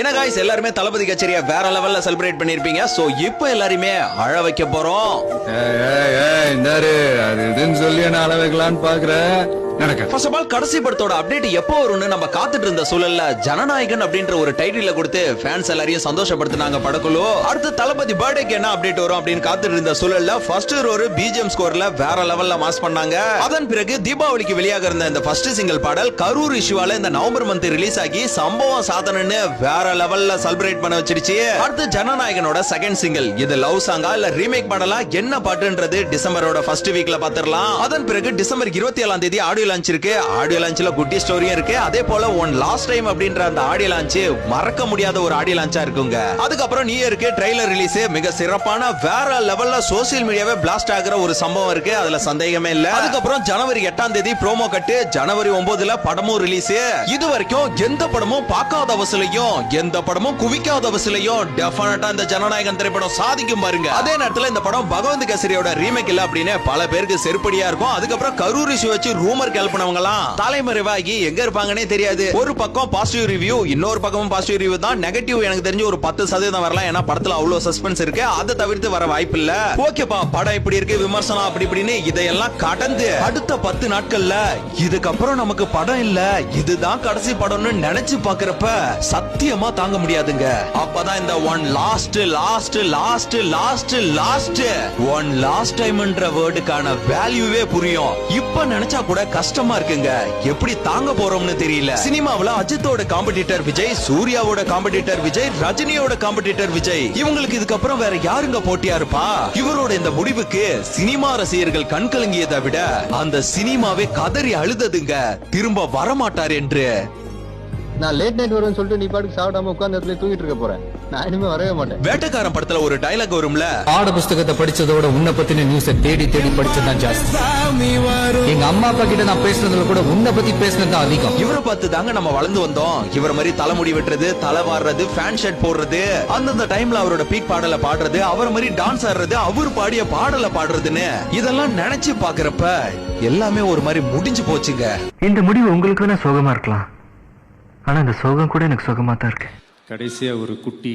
என்ன guys, எல்லாருமே தளபதி கச்சேரியை வேற லெவல்ல செலிப்ரேட் பண்ணிருப்பீங்க. சோ இப்போ எல்லாருமே அழ வைக்க போறோம். இந்தாரு அது இதுன்னு சொல்லி என்ன அழ வைக்கலான்னு பாக்குறேன். ஃபர்ஸ்ட் ஆஃப் ஆல் கடைசி படத்தோட அப்டேட் எப்போ வரும்னு நம்ம காத்துட்டு இருந்த சூழல்ல ஜனநாயகன் அப்படின்ற ஒரு டைட்டில கொடுத்து ஃபேன்ஸ் எல்லாரையும் சந்தோஷப்படுத்தினாங்க படக்குழு. அடுத்து தளபதி பர்த்டேக்கு என்ன அப்டேட் வரும் அப்படின்னு காத்துட்டு இருந்த சூழல்ல ஃபர்ஸ்ட் ஒரு பிஜிஎம் ஸ்கோர்ல வேற லெவல்ல மாஸ் பண்ணாங்க. அதன் பிறகு தீபாவளிக்கு வெளியாக இருந்த இந்த ஃபர்ஸ்ட் சிங்கிள் பாடல் கரூர் இஷ்யூவால இந்த நவம்பர் மந்த் ரிலீஸ் ஆகி சம்பவம் சாதனைன்னு வேற லெவல்ல செலிப்ரேட் பண்ண வச்சிருச்சு. அடுத்து ஜனநாயகனோட செகண்ட் சிங்கிள் இது லவ் சாங்கா இல்ல ரீமேக் பாடலா என்ன பாட்டுன்றது டிசம்பரோட ஃபர்ஸ்ட் வீக்ல பாத்துறலாம். அதன் பிறகு டிசம்பர் 27ஆம் தேதி ஆடியோ லான்ச் இருக்கு. ஆடியோ லான்ச்ல குட்டி ஸ்டோரியும் இருக்கு. அதே போல ஒன் லாஸ்ட் டைம் அப்படின்ற அந்த ஆடியோ லான்ச் மறக்க முடியாத ஒரு ஆடியோ லான்ச்சா இருக்குங்க. அதுக்கப்புறம் நியூ இயருக்கு ட்ரைலர் ரிலீஸ் மிக சிறப்பான வேற லெவல்ல சோசியல் மீடியாவே பிளாஸ்ட் ஆகுற ஒரு சம்பவம் இருக்கு. அதுல சந்தேகமே இல்ல. அதுக்கப்புறம் ஜனவரி 8ஆம் தேதி ப்ரோமோ கட்டு, ஜனவரி 9ல படமும் ரிலீஸ். இது வரைக்கும் எந்த படமும் பார்க்காத வசூலையும் எந்த படமும் குவிக்காத வசூலையும் டெஃபினட்டா இந்த ஜனநாயகன் திரைப்படம் சாதிக்கும் பாருங்க. அதே நேரத்துல இந்த படம் பகவந்த் கேசரியோட ரீமேக் இல்ல அப்படின்னு பல பேருக்கு செருப்படியா இருக்கும். அதுக்கப்புறம் கரூர் இஷ்யூ வச்சு ரூமர் கிளப்பினவங்க எல்லாம் தலைமறைவாகி எங்க இருப்பாங்கன்னே தெரியாது. ஒரு பக்கம் பாசிட்டிவ் ரிவ்யூ, இன்னொரு பக்கமும் பாசிட்டிவ் ரிவ்யூ தான். நெகட்டிவ் எனக்கு தெரிஞ்சு ஒரு 10% வரலாம். ஏன்னா படத்துல அவ்வளவு சஸ்பென்ஸ் இருக்கு. அதை தவிர்த்து வர வாய்ப்பு இல்ல. ஓகேப்பா, படம் இப்படி இருக்கு, விமர்சனம் அப்படி இப்படின்னு இதையெல்லாம் கடந்து அடுத்த 10 நாட்கள்ல இதுக்கப்புறம் நமக்கு படம் இல்ல, இதுதான் கடைசி படம்னு நினைச்சு பாக்குறப்ப சத்தியமா தாங்க முடியாதுங்க. அப்பதான் இந்த one last last last last last one last டைம்ன்ற வேர்டுக்கான வேல்யூவே புரியும். இப்ப நினைச்சா கூட கஷ்டமா இருக்குங்க. எப்படி தாங்க போறோம்னு தெரியல. சினிமாவுல அஜித்தோட காம்படிட்டர் விஜய், சூர்யாவோட காம்படிட்டர் விஜய், ரஜினியோட காம்படிட்டர் விஜய், இவங்களுக்கு இதுக்கப்புறம் வேற யாருங்க போட்டியா இருப்பா? இவரோட இந்த முடிவுக்கு சினிமா ரசிகர்கள் கண் கலங்கியதை விட அந்த சினிமாவே கதறி அழுததுங்க, திரும்ப வரமாட்டார் என்று. நான் லேட் நைட் வருவேன்னு சொல்லிட்டு நீ பாட்டுக்கு சாப்பிடாம உட்கார்ந்து இடத்துல தூங்கிட்டு இருக்க போறேன். நான் இனிமே வரவே மாட்டேன். வேட்டைக்காரன் படத்துல ஒரு டயலாக் வரும்ல, பாட புஸ்தகத்தை படிச்சதோட உன்னை பத்தின நியூஸ தேடி தேடி படிச்சதுதான் ஜாஸ்தி. எங்க அம்மா அப்பா கிட்ட நான் பேசுனதுல கூட உன்னை பத்தி பேசுனது அதிகம். இவரை பார்த்து தாங்க நம்ம வளர்ந்து வந்தோம். இவர் மாதிரி தலைமுடி வெட்டுறது, தலை வாடுறது, ஃபேன் ஷர்ட் போடுறது, அந்தந்த டைம்ல அவரோட பீக் பாடல பாடுறது, அவர் மாதிரி டான்ஸ் ஆடுறது, அவர் பாடிய பாடல பாடுறதுன்னு இதெல்லாம் நினைச்சு பாக்குறப்ப எல்லாமே ஒரு மாதிரி முடிஞ்சு போச்சுங்க. இந்த முடிவு உங்களுக்கு வேணா சோகமா இருக்கலாம், ஆனா இந்த சோகம் கூட எனக்கு சோகமா தான் இருக்கு. கடைசியா ஒரு குட்டி